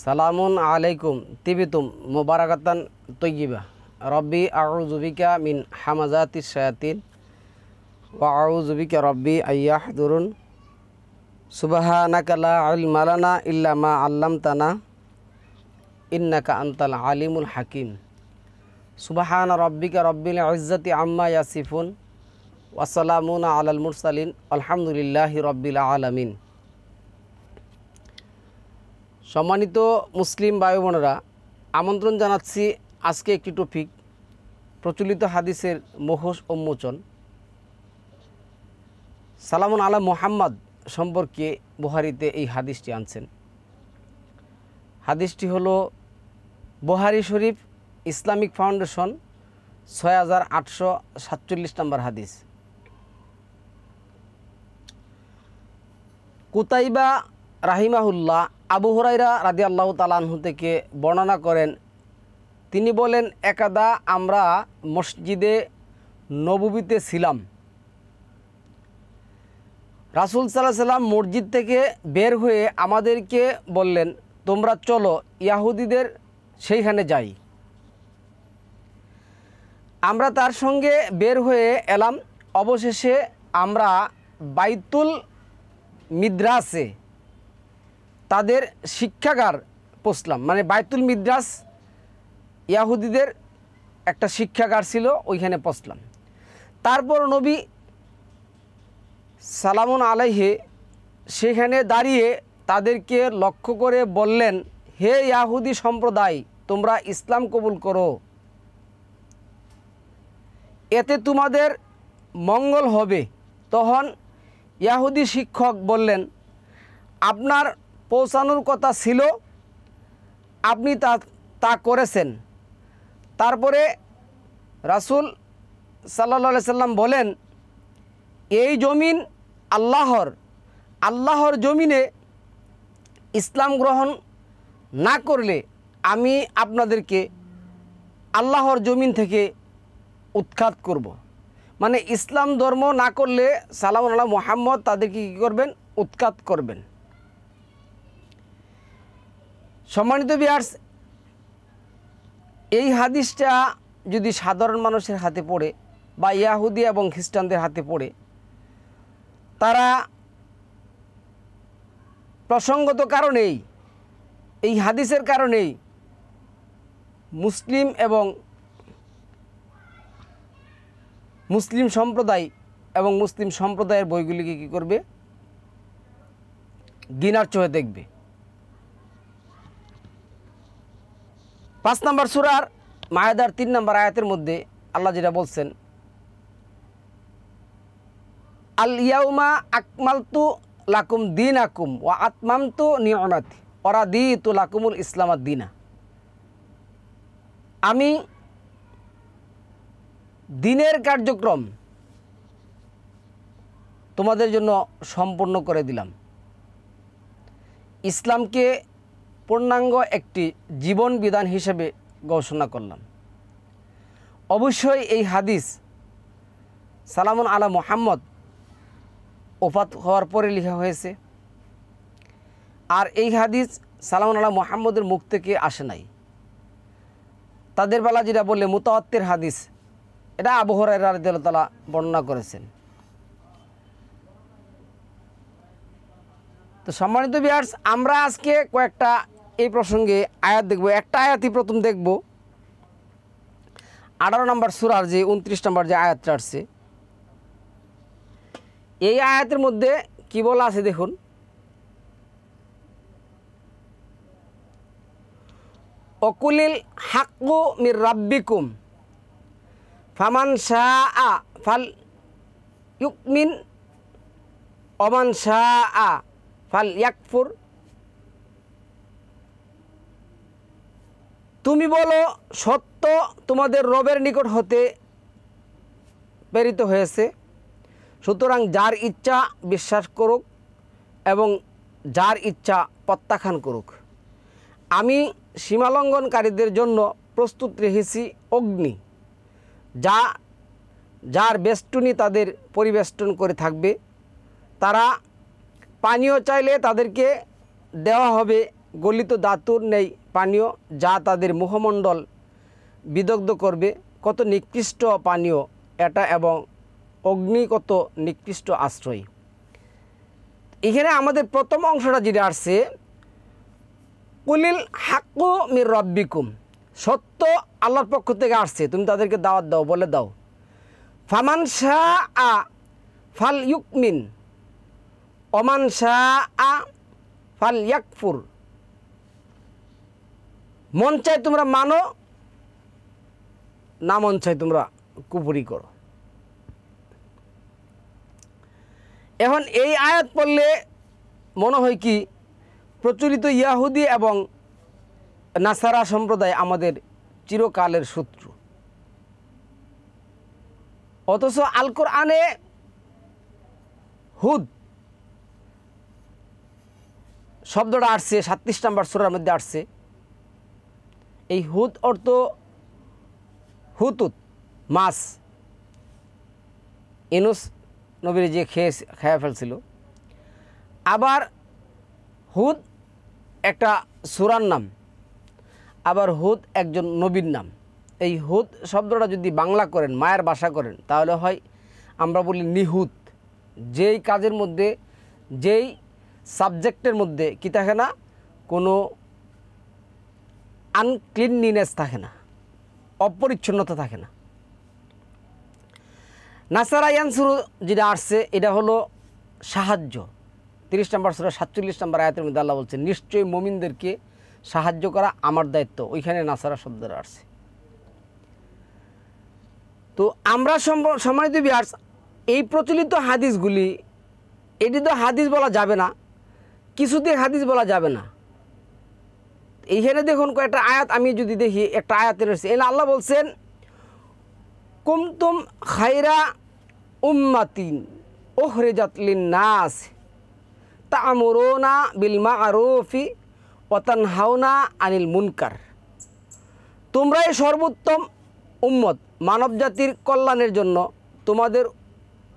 সালামুন আলাইকুম তিবিতুম মুবারাকাতান তৈয়িবা রব্বি আউযু বিকা মিন হামাযাতিশ শায়াতিন ওয়া আউযু বিকা রব্বি আইয়াহদুরুন সুবহানাকা লা ইলমা লানা ইল্লা মা আল্লামতানা ইন্নাকা আনতাল আলিমুল হাকিম সুবহানা রব্বিকা রব্বিল ইজ্জাতি আম্মা ইয়াসিফুন ওয়া সালামুন আলাল মুরসালিন আলহামদুলিল্লাহি রব্বিল আলামিন। সম্মানিত মুসলিম ভাই বোনেরা, আমন্ত্রণ জানাচ্ছি আজকে একটি টপিক প্রচলিত হাদিসের মোহস উন্মোচন। সালামুন আলা মুহাম্মদ সম্পর্কে বুখারীতে এই হাদিসটি আনছেন। হাদিসটি হলো বুখারী শরীফ ইসলামিক ফাউন্ডেশন 6847 নম্বর হাদিস। কুতাইবা রাহিমাহুল্লাহ আবু হুরায়রা রাদিয়াল্লাহু তাআলা আনহু থেকে বর্ণনা করেন, তিনি বলেন, একদা আমরা মসজিদে নববীতে ছিলাম। রাসূল সাল্লাল্লাহু আলাইহি সাল্লাম মসজিদ থেকে বের হয়ে আমাদেরকে বললেন, তোমরা চলো ইহুদিদের সেইখানে যাই। আমরা তার সঙ্গে বের হয়ে এলাম। অবশেষে আমরা বাইতুল মিদ্রাসে তাদের শিক্ষাগার পৌঁছলাম। মানে বাইতুল মিদ্রাস ইয়াহুদিদের একটা শিক্ষাগার ছিল, ওইখানে পৌঁছলাম। তারপর নবী সালামুন আলাইহি সেখানে দাঁড়িয়ে তাদেরকে লক্ষ্য করে বললেন, হে ইয়াহুদি সম্প্রদায়, তোমরা ইসলাম কবুল করো, এতে তোমাদের মঙ্গল হবে। তখন ইয়াহুদি শিক্ষক বললেন, আপনার পৌঁছানোর কথা ছিল, আপনি তা করেছেন। তারপরে রাসূল সাল্লাল্লাহু আলাইহি সাল্লাম বলেন, এই জমিন আল্লাহর জমিনে ইসলাম গ্রহণ না করলে আমি আপনাদেরকে আল্লাহর জমিন থেকে উৎখাত করব। মানে ইসলাম ধর্ম না করলে সালামুন আলা মুহাম্মদ তাদেরকে কী করবেন? উৎখাত করবেন। সম্মানিত ভিউয়ার্স, এই হাদিসটা যদি সাধারণ মানুষের হাতে পড়ে বা ইয়াহুদি এবং খ্রিস্টানদের হাতে পড়ে, তারা প্রসঙ্গত কারণেই, এই হাদিসের কারণেই মুসলিম এবং মুসলিম সম্প্রদায় এবং মুসলিম সম্প্রদায়ের বইগুলিকে কী করবে? ঘৃণার চোখে দেখবে। 5 নম্বর সূরার মায়েদার 3 নম্বর আয়াতের মধ্যে আল্লাহ যেটা বলছেন, আল ইয়াউমা আকমালতু লাকুম দীনাকুম ওয়া আতমামতু নি'মাতি ওয়া রাদিতু লাকুমুল ইসলামাদ দীনা। আমি দিনের কার্যক্রম তোমাদের জন্য সম্পূর্ণ করে দিলাম, ইসলামকে পূর্ণাঙ্গ একটি জীবন বিধান হিসেবে ঘোষণা করলাম। অবশ্যই এই হাদিস সালামুন আলা মুহাম্মদ ওফাত হওয়ার পরে লেখা হয়েছে। আর এই হাদিস সালামুন আলা মুহাম্মদের মুখ থেকে আসে নাই। তাদের বেলা যেটা বললে মুতাওয়াত্তির হাদিস, এটা আবু হুরায়রা রাদিয়াল্লাহু তাআলা বর্ণনা করেছেন। তো সম্মানিত ভিউয়ার্স, আমরা আজকে কয়েকটা এই প্রসঙ্গে আয়াত দেখব। একটা আয়াতই প্রথম দেখব, 18 নম্বর সূরার যে 29 নম্বর যে আয়াতটা আসছে, এই আয়াতের মধ্যে কি বলা আছে দেখুন, অকুলিল হাক্কু মির রাব্বিকুম ফামান শাআ ফাল ইউমিন ওমান শাআ ফাল ইয়াকফুর। তুমি বলো, সত্য তোমাদের রবের নিকট হতে প্রেরিত হয়েছে, সুতরাং যার ইচ্ছা বিশ্বাস করুক এবং যার ইচ্ছা প্রত্যাখ্যান করুক। আমি সীমালঙ্ঘনকারীদের জন্য প্রস্তুত রেখেছি অগ্নি, যার বেষ্টনী তাদের পরিবেষ্টন করে থাকবে। তারা পানীয় চাইলে তাদেরকে দেওয়া হবে গলিত ধাতুর নেই পানীয়, যা তাদের মুখমণ্ডল বিদগ্ধ করবে। কত নিকৃষ্ট পানীয় এটা, এবং অগ্নি কত নিকৃষ্ট আশ্রয়। এখানে আমাদের প্রথম অংশটা যেটা আসছে, কুলিল হাক্কু মির রব্বিকুম, সত্য আল্লাহর পক্ষ থেকে আসছে, তুমি তাদেরকে দাওয়াত দাও, বলে দাও। ফামান শাআ ফাল ইউকমিন ওমান শাআ ফাল ইয়াকফুর, মন চাই তোমরা মানো, না মন চাই তোমরা কুফরি করো। এখন এই আয়াত পড়লে মনে হয় কি প্রচলিত ইয়াহুদি এবং নাসারা সম্প্রদায় আমাদের চিরকালের শত্রু, অথচ আল কোরআনে হুদ শব্দটা আসছে 37 নম্বর সূরার মধ্যে আসছে। এই হুদ অর্থ হুতুত, মাছ, ইউনূস নবীর যে খেয়ে ফেলছিল। আবার হুদ একটা সূরার নাম, আবার হুদ একজন নবীর নাম। এই হুদ শব্দটা যদি বাংলা করেন, মায়ের ভাষা করেন, তাহলে হয় আমরা বলি নিহুত, যেই কাজের মধ্যে, যেই সাবজেক্টের মধ্যে কি থাকে না, কোনো আনক্লিননেস থাকে না, অপরিচ্ছন্নতা থাকে না। নাসারা ইয়ানসুরু যেটা আসছে, এটা হলো সাহায্য। 30 নম্বর সূরা 47 নম্বর আয়াতের মধ্যে আল্লাহ বলছেন, নিশ্চয়ই মুমিনদেরকে সাহায্য করা আমার দায়িত্ব। ওইখানে নাসারা শব্দটা আসছে। তো আমরা সম্মানিত ভিউয়ার্স, এই প্রচলিত হাদিসগুলি, এটি তো হাদিস বলা যাবে না, কিছুতে হাদিস বলা যাবে না। এইখানে দেখুন কয়েকটা আয়াত আমি যদি দেখি, একটা আয়াতের রয়েছে, এখানে আল্লাহ বলছেন, কুমতুম খায়রা উম্মাতিন উখরিজাত লিন-নাস তা'মুরুনা বিল মা'রুফি ওয়া তানহাউনা আনিল মুনকার। তোমরাই সর্বোত্তম উম্মত, মানব জাতির কল্যাণের জন্য তোমাদের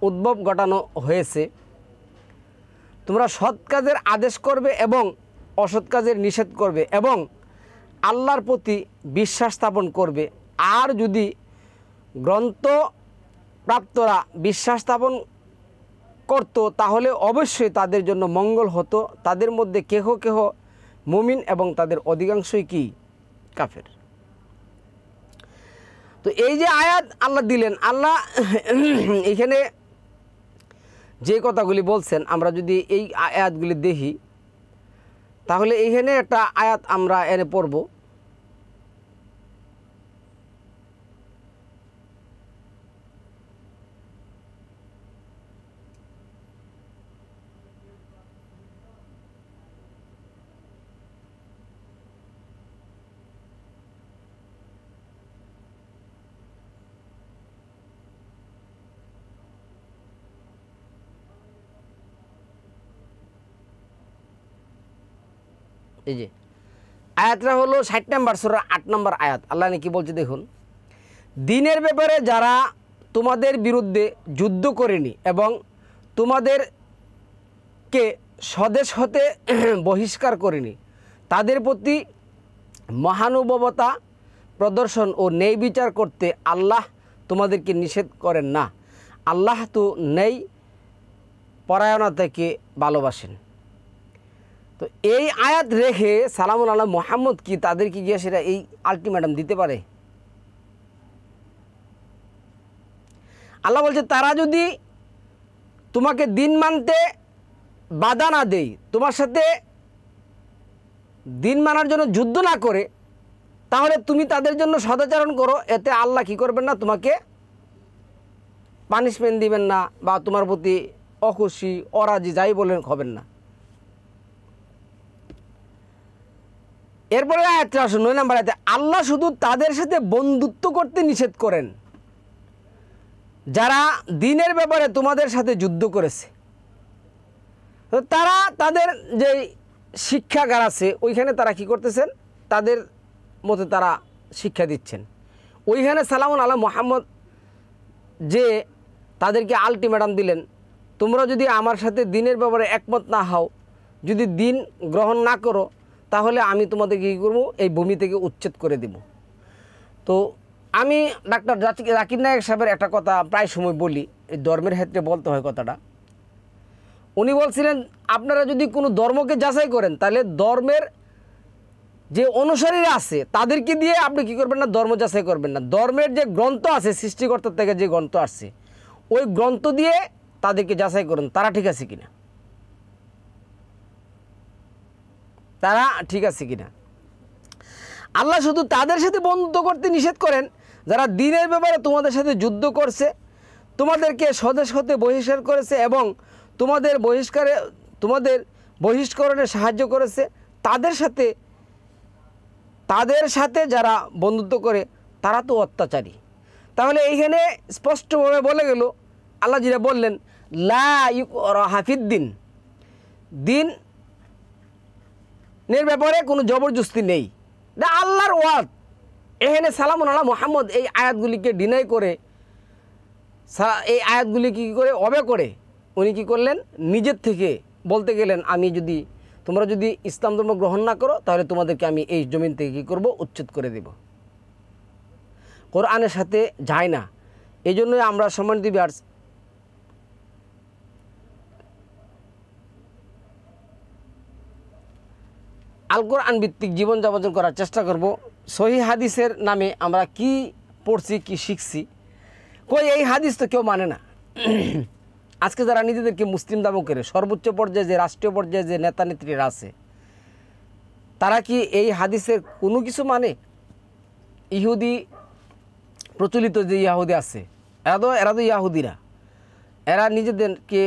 উদ্ভব ঘটানো হয়েছে। তোমরা সৎ কাজের আদেশ করবে এবং অসৎ কাজের নিষেধ করবে এবং আল্লাহর প্রতি বিশ্বাস স্থাপন করবে। আর যদি গ্রন্থ প্রাপ্তরা বিশ্বাস স্থাপন করত, তাহলে অবশ্যই তাদের জন্য মঙ্গল হতো। তাদের মধ্যে কেহ কেহ মুমিন এবং তাদের অধিকাংশই কি কাফের। তো এই যে আয়াত আল্লাহ দিলেন, আল্লাহ এখানে যে কথাগুলি বলছেন, আমরা যদি এই আয়াতগুলি দেখি, তাহলে এইখানে একটা আয়াত আমরা এনে পড়ব। এই যে আয়াতটা হলো 60 নম্বর সূরা 8 নম্বর আয়াত। আল্লাহ কি বলছে দেখুন, দিনের ব্যাপারে যারা তোমাদের বিরুদ্ধে যুদ্ধ করেনি এবং তোমাদেরকে স্বদেশ হতে বহিষ্কার করেনি, তাদের প্রতি মহানুভবতা প্রদর্শন ও ন্যায় বিচার করতে আল্লাহ তোমাদেরকে নিষেধ করেন না। আল্লাহ তো ন্যায় পরায়ণতাকে ভালোবাসেন। তো এই আয়াত রেখে সালামুন আলা মুহাম্মদ কি তাদেরকে গিয়ে সেটা এই আলটিমেটাম দিতে পারে? আল্লাহ বলছে, তারা যদি তোমাকে দিন মানতে বাধা না দেয়, তোমার সাথে দিন মানার জন্য যুদ্ধ না করে, তাহলে তুমি তাদের জন্য সদাচরণ করো। এতে আল্লাহ কি করবেন না, তোমাকে পানিশমেন্ট দিবেন না, বা তোমার প্রতি অখুশি অরাজি যাই বলেন হবেন না। এরপরে আয়াতটা আসুন 9 নম্বর আয়াতে, আল্লাহ শুধু তাদের সাথে বন্ধুত্ব করতে নিষেধ করেন যারা দিনের ব্যাপারে তোমাদের সাথে যুদ্ধ করেছে। তো তারা তাদের যে শিক্ষাগার আছে ওইখানে তারা কি করতেছেন, তাদের মতে তারা শিক্ষা দিচ্ছেন। ওইখানে সালামুন আলা মুহাম্মদ যে তাদেরকে আলটিমেটাম দিলেন, তোমরা যদি আমার সাথে দিনের ব্যাপারে একমত না হও, যদি দিন গ্রহণ না করো, তাহলে আমি তোমাদেরকে কী করবো, এই ভূমি থেকে উচ্ছেদ করে দেব। তো আমি ডাক্তার জাকির নায়েক সাহেবের একটা কথা প্রায় সময় বলি, এই ধর্মের ক্ষেত্রে বলতে হয় কথাটা। উনি বলছিলেন আপনারা যদি কোনো ধর্মকে যাচাই করেন তাহলে ধর্মের যে অনুসারীরা আছে তাদেরকে দিয়ে আপনি কী করবেন না, ধর্ম যাচাই করবেন না। ধর্মের যে গ্রন্থ আছে, সৃষ্টিকর্তার থেকে যে গ্রন্থ আসছে, ওই গ্রন্থ দিয়ে তাদেরকে যাচাই করুন তারা ঠিক আছে কিনা, তারা ঠিক আছে কিনা। আল্লাহ শুধু তাদের সাথে বন্ধুত্ব করতে নিষেধ করেন যারা দ্বীনের ব্যাপারে তোমাদের সাথে যুদ্ধ করছে, তোমাদেরকে স্বদেশ হতে বহিষ্কার করেছে এবং তোমাদের বহিষ্করণে সাহায্য করেছে। তাদের সাথে যারা বন্ধুত্ব করে তারা তো অত্যাচারী। তাহলে এইখানে স্পষ্টভাবে বলে গেল, আল্লাহ যেটা বললেন লা ইকরাহা ফিদ্দিন, দিনের ব্যাপারে কোনো জবরদস্তি নেই, এটা আল্লাহর ওয়ার্ড। এখানে সালামুন আলা মুহাম্মদ এই আয়াতগুলিকে ডিনাই করে, এই আয়াতগুলি কী করে অবে করে উনি কী করলেন, নিজের থেকে বলতে গেলেন তোমরা যদি ইসলাম ধর্ম গ্রহণ না করো তাহলে তোমাদেরকে আমি এই জমিন থেকে কী করবো, উচ্ছেদ করে দেব। কোরআনের সাথে যায় না। এই জন্যই আমরা সম্মানিত ভিউয়ার্স আল কোরআন ভিত্তিক জীবনযাপন করার চেষ্টা করব। সহিহ হাদিসের নামে আমরা কি পড়ছি, কি শিখছি, এই হাদিস তো কেউ মানে না। আজকে যারা নিজেদেরকে মুসলিম দাবি করে সর্বোচ্চ পর্যায়ে যে রাষ্ট্রীয় পর্যায়ে যে নেতা নেত্রীরা আছে, তারা কি এই হাদিসের কোনো কিছু মানে? ইহুদি প্রচলিত যে ইয়াহুদি আছে, এরা তো ইয়াহুদিরা, এরা নিজেদেরকে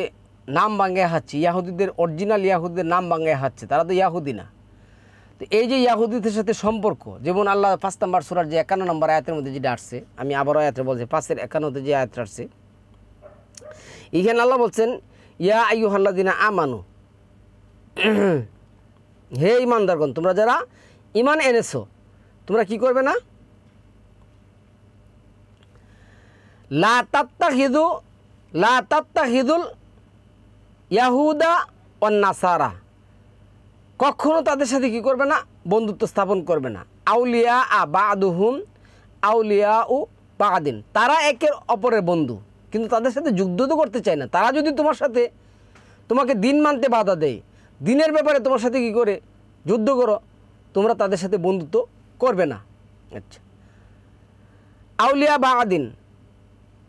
নাম বাঙ্গায় হাচ্ছে, ইয়াহুদিদের অরিজিনাল ইয়াহুদিদের নাম বাঙ্গায় হাচ্ছে, তারা তো ইয়াহুদি না। তো এই যে ইয়াহুদিদের সাথে সম্পর্ক, যেমন আল্লাহ 5 নম্বর সূরার যে 51 নম্বর আয়াতের মধ্যে যেটা আসছে, আমি আবারও আয়াতে বলছি 5-51 যে আয়াতটা আসছে, এখানে আল্লাহ বলছেন ইয়া আইয়ুহাল্লাযিনা আমানু, হে ঈমানদারগণ, তোমরা যারা ঈমান এনেছো তোমরা কি করবে না, লা তাত্তাখিযুল ইয়াহুদা ওয়ান নাসারা, কখনো তাদের সাথে কি করবে না, বন্ধুত্ব স্থাপন করবে না। আউলিয়া বা'দুহুম আউলিয়াউ বা'দিন, তারা একের অপরের বন্ধু কিন্তু তাদের সাথে যুদ্ধ তো করতে চায় না। তারা যদি তোমাকে দিন মানতে বাধা দেয়, দিনের ব্যাপারে তোমার সাথে কি করে যুদ্ধ করো, তোমরা তাদের সাথে বন্ধুত্ব করবে না। আচ্ছা, আউলিয়া বা'দিন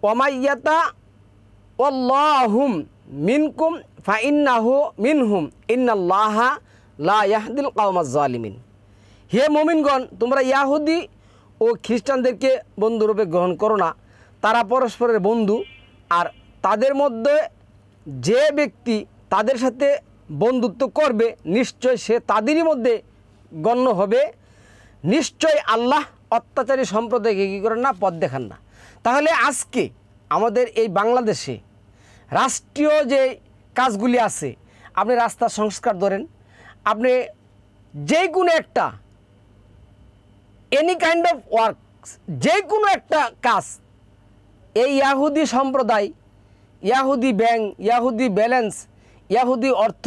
ওয়ামাইয়াতা ওয়াল্লাহুম মিনকুম ফাইন্নাহু মিনহুম ইন্নাল্লাহা লা ইয়াহদিল কওমাজ জালিমিন। হে মুমিনগণ, তোমরা ইয়াহুদি ও খ্রিস্টানদেরকে বন্ধুরূপে গ্রহণ করো না, তারা পরস্পরের বন্ধু। আর তাদের মধ্যে যে ব্যক্তি তাদের সাথে বন্ধুত্ব করবে নিশ্চয় সে তাদেরই মধ্যে গণ্য হবে। নিশ্চয় আল্লাহ অত্যাচারী সম্প্রদায়কে কী করেন না, পথ দেখান না। তাহলে আজকে আমাদের এই বাংলাদেশে রাষ্ট্রীয় যে কাজগুলি আছে, আপনি রাস্তার সংস্কার ধরেন, আপনি যে কোনো একটা এনি কাইন্ড অফ ওয়ার্ক, যে কোনো একটা কাজ, এই ইয়াহুদি সম্প্রদায়, ইয়াহুদি ব্যাংক, ইয়াহুদি ব্যালেন্স, ইয়াহুদি অর্থ,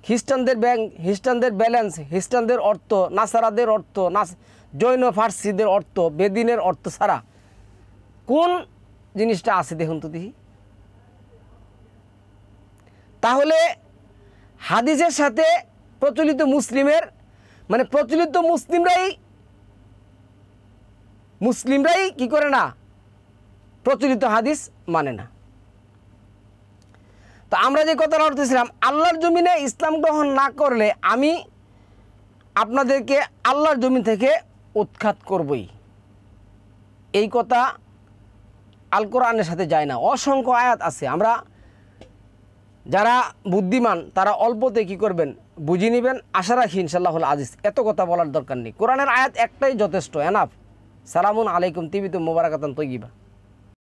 খ্রিস্টানদের ব্যাংক, খ্রিস্টানদের ব্যালেন্স, খ্রিস্টানদের অর্থ, নাসারাদের অর্থ, জৈন ফার্সিদের অর্থ, বেদিনের অর্থ ছাড়া কোন জিনিসটা আছে দেখুন তো দেখি। তাহলে হাদিসের সাথে প্রচলিত মুসলিমরাই কি করে না, প্রচলিত হাদিস মানে না। তো আমরা যে কথাটা বলতেছিলাম, আল্লাহর জমিনে ইসলাম গ্রহণ না করলে আমি আপনাদেরকে আল্লাহর জমিন থেকে উৎখাত করবই, এই কথা আল কোরআনের সাথে যায় না। অসংখ্য আয়াত আছে, আমরা যারা বুদ্ধিমান তারা অল্পতে কি করবেন, বুঝে নেবেন। আশা রাখি ইনশাআল্লাহুল আজিজ, এত কথা বলার দরকার নেই, কোরআনের আয়াত একটাই যথেষ্ট, এনাফ। সালামুন আলাইকুম তিবিতুম মুবারাকাতান তৈয়িবা।